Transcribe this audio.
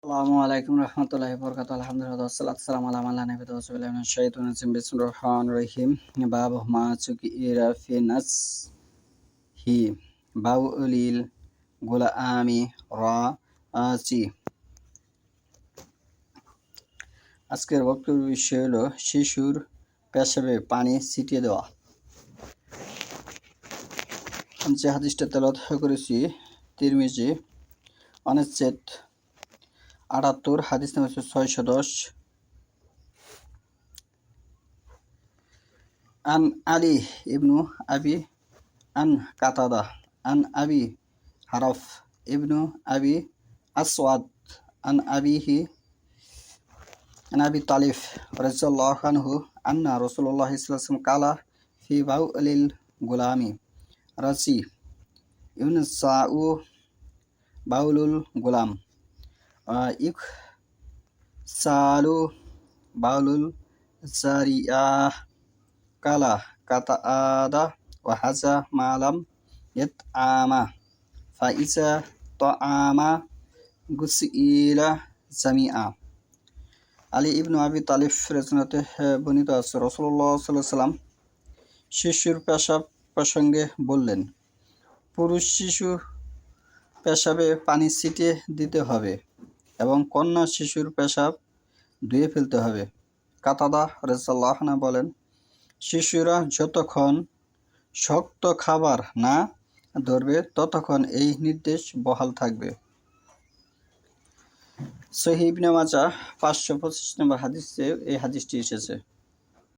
আসসালামু আলাইকুম রহমতুল্লাহি ওয়া বারাকাতুহু আলহামদুলিল্লাহ ওয়াসসালাতু ওয়াসসালামু আলা মান লা নাবিয়্যা বা'দাহু বিসমিল্লাহির মিনাশ শাইতানির রাজিম বিসমিল্লাহির রহমানির রহিম বাবু মা চুকিরা ফি নাসহি বাউলিল গুলামি রাচি। আজকের বক্তব্য বিষয় হলো শিশুর পেশাবে পানি ছিটিয়ে দেওয়া। আমি যে হাদিসটা তেলাওয়াত করেছি তিরমিজি অনুচ্ছেদ ৭৮ হাদিস নাম্বার ৬১০ আন আলী ইবনু আবি আন কাতাদা আন আবি হারফ ইবনু আবি আসওয়াদ আন আবিহি আন আবি তালিফ রাদিয়াল্লাহু আনহু আন্না রাসূলুল্লাহ সাল্লাল্লাহু আলাইহি ওয়াসাল্লাম কালা ফি বাউলিল গুলামি রাসি ইউনসাউ বাউলুল গুলাম ইক সালু বাউলুল জারিয়াহ কালা কাতাআদা ওয়া হাজা মালাম ইয়াতআমা ফাইজা তাআমা গুসইলা জামিআ। আলী ইবনু আবি তালিফ রচনাতে বর্ণিত আছে রাসূলুল্লাহ সাল্লাল্লাহু আলাইহি ওয়াসাল্লাম শিশুর পেশাব প্রসঙ্গে বললেন, পুরুষ শিশুর পেশাবে পানি ছিটিয়ে দিতে হবে এবং কন্যা শিশুর পেশাব ধুয়ে ফেলতে হবে। কাতাদা রাদিয়াল্লাহু আনহু বলেন, শিশুরা যতক্ষণ শক্ত খাবার না ধরবে ততক্ষণ এই নির্দেশ বহাল থাকবে। সহিহ ইবনে মাজাহ ৫২৫ নম্বর হাদিসে এই হাদিসটি এসেছে।